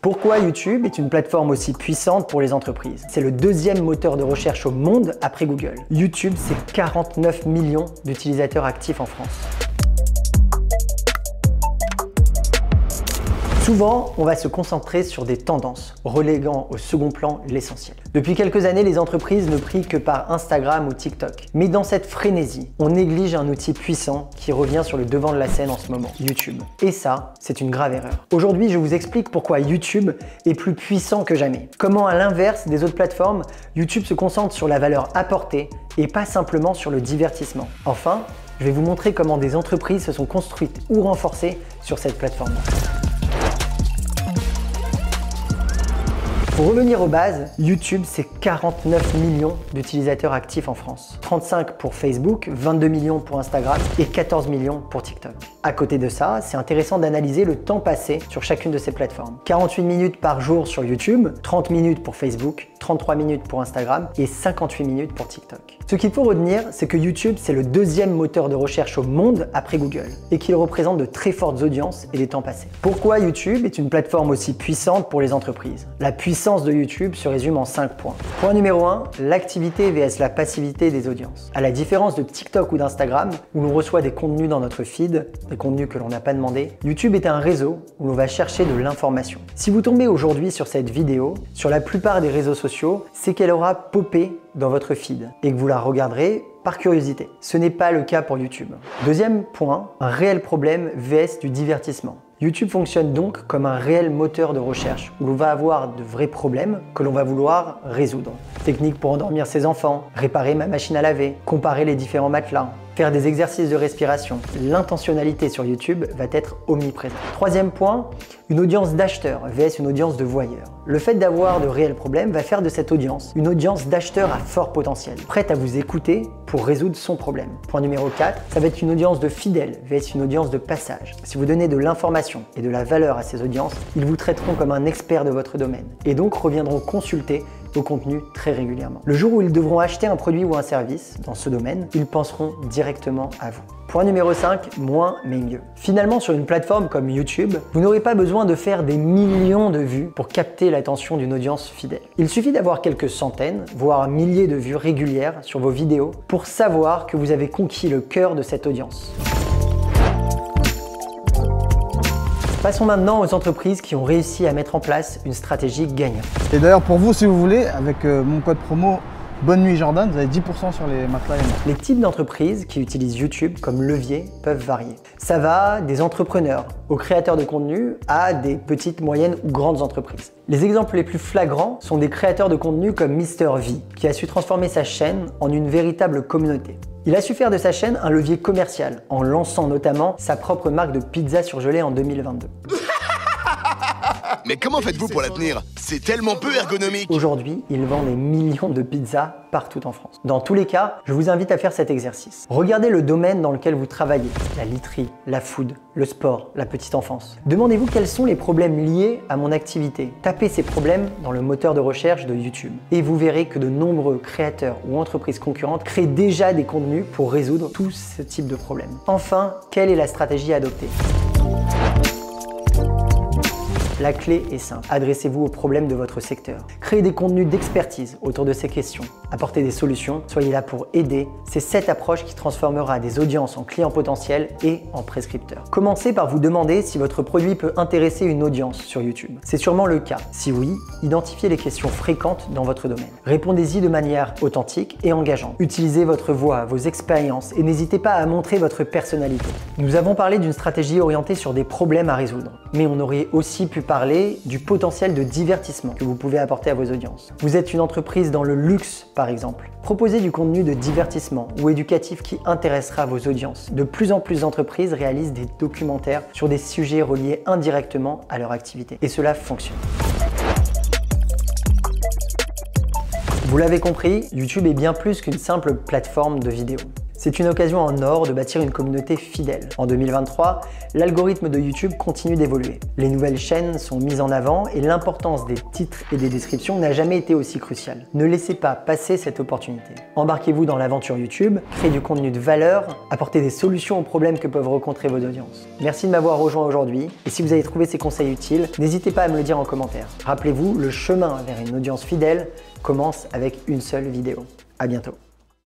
Pourquoi YouTube est une plateforme aussi puissante pour les entreprises? C'est le deuxième moteur de recherche au monde après Google. YouTube, c'est 49 millions d'utilisateurs actifs en France. Souvent, on va se concentrer sur des tendances, reléguant au second plan l'essentiel. Depuis quelques années, les entreprises ne prient que par Instagram ou TikTok. Mais dans cette frénésie, on néglige un outil puissant qui revient sur le devant de la scène en ce moment, YouTube. Et ça, c'est une grave erreur. Aujourd'hui, je vous explique pourquoi YouTube est plus puissant que jamais. Comment, à l'inverse des autres plateformes, YouTube se concentre sur la valeur apportée et pas simplement sur le divertissement. Enfin, je vais vous montrer comment des entreprises se sont construites ou renforcées sur cette plateforme. Pour revenir aux bases, YouTube, c'est 49 millions d'utilisateurs actifs en France. 35 pour Facebook, 22 millions pour Instagram et 14 millions pour TikTok. À côté de ça, c'est intéressant d'analyser le temps passé sur chacune de ces plateformes. 48 minutes par jour sur YouTube, 30 minutes pour Facebook, 33 minutes pour Instagram et 58 minutes pour TikTok. Ce qu'il faut retenir, c'est que YouTube, c'est le deuxième moteur de recherche au monde après Google et qu'il représente de très fortes audiences et des temps passés. Pourquoi YouTube est une plateforme aussi puissante pour les entreprises? La puissance de YouTube se résume en 5 points. Point numéro 1, l'activité vs la passivité des audiences. À la différence de TikTok ou d'Instagram, où l'on reçoit des contenus dans notre feed, des contenus que l'on n'a pas demandé, YouTube est un réseau où l'on va chercher de l'information. Si vous tombez aujourd'hui sur cette vidéo, sur la plupart des réseaux sociaux, c'est qu'elle aura popé dans votre feed et que vous la regarderez par curiosité. Ce n'est pas le cas pour YouTube. Deuxième point, un réel problème vs du divertissement. YouTube fonctionne donc comme un réel moteur de recherche où l'on va avoir de vrais problèmes que l'on va vouloir résoudre. Techniques pour endormir ses enfants, réparer ma machine à laver, comparer les différents matelas, faire des exercices de respiration. L'intentionnalité sur YouTube va être omniprésente. Troisième point, une audience d'acheteurs vs une audience de voyeurs. Le fait d'avoir de réels problèmes va faire de cette audience une audience d'acheteurs à fort potentiel, prête à vous écouter pour résoudre son problème. Point numéro 4, ça va être une audience de fidèles vs une audience de passage. Si vous donnez de l'information et de la valeur à ces audiences, ils vous traiteront comme un expert de votre domaine et donc reviendront consulter vos contenus très régulièrement. Le jour où ils devront acheter un produit ou un service dans ce domaine, ils penseront directement à vous. Point numéro 5, moins mais mieux. Finalement, sur une plateforme comme YouTube, vous n'aurez pas besoin de faire des millions de vues pour capter l'attention d'une audience fidèle. Il suffit d'avoir quelques centaines, voire milliers de vues régulières sur vos vidéos pour savoir que vous avez conquis le cœur de cette audience. Passons maintenant aux entreprises qui ont réussi à mettre en place une stratégie gagnante. Et d'ailleurs pour vous, si vous voulez, avec mon code promo Bonne Nuit Jordan, vous avez 10% sur les matelas et moi. Les types d'entreprises qui utilisent YouTube comme levier peuvent varier. Ça va des entrepreneurs aux créateurs de contenu à des petites, moyennes ou grandes entreprises. Les exemples les plus flagrants sont des créateurs de contenu comme MrV, qui a su transformer sa chaîne en une véritable communauté. Il a su faire de sa chaîne un levier commercial, en lançant notamment sa propre marque de pizza surgelée en 2022. Mais comment faites-vous pour la tenir? C'est tellement peu ergonomique. Aujourd'hui, il vend des millions de pizzas partout en France. Dans tous les cas, je vous invite à faire cet exercice. Regardez le domaine dans lequel vous travaillez, la literie, la food, le sport, la petite enfance. Demandez-vous quels sont les problèmes liés à mon activité. Tapez ces problèmes dans le moteur de recherche de YouTube et vous verrez que de nombreux créateurs ou entreprises concurrentes créent déjà des contenus pour résoudre tout ce type de problèmes. Enfin, quelle est la stratégie à adopter ? La clé est simple. Adressez-vous aux problèmes de votre secteur. Créez des contenus d'expertise autour de ces questions. Apportez des solutions. Soyez là pour aider. C'est cette approche qui transformera des audiences en clients potentiels et en prescripteurs. Commencez par vous demander si votre produit peut intéresser une audience sur YouTube. C'est sûrement le cas. Si oui, identifiez les questions fréquentes dans votre domaine. Répondez-y de manière authentique et engageante. Utilisez votre voix, vos expériences et n'hésitez pas à montrer votre personnalité. Nous avons parlé d'une stratégie orientée sur des problèmes à résoudre, mais on aurait aussi pu parler du potentiel de divertissement que vous pouvez apporter à vos audiences. Vous êtes une entreprise dans le luxe, par exemple. Proposez du contenu de divertissement ou éducatif qui intéressera vos audiences. De plus en plus d'entreprises réalisent des documentaires sur des sujets reliés indirectement à leur activité. Et cela fonctionne. Vous l'avez compris, YouTube est bien plus qu'une simple plateforme de vidéos. C'est une occasion en or de bâtir une communauté fidèle. En 2023, l'algorithme de YouTube continue d'évoluer. Les nouvelles chaînes sont mises en avant et l'importance des titres et des descriptions n'a jamais été aussi cruciale. Ne laissez pas passer cette opportunité. Embarquez-vous dans l'aventure YouTube, créez du contenu de valeur, apportez des solutions aux problèmes que peuvent rencontrer vos audiences. Merci de m'avoir rejoint aujourd'hui et si vous avez trouvé ces conseils utiles, n'hésitez pas à me le dire en commentaire. Rappelez-vous, le chemin vers une audience fidèle commence avec une seule vidéo. À bientôt.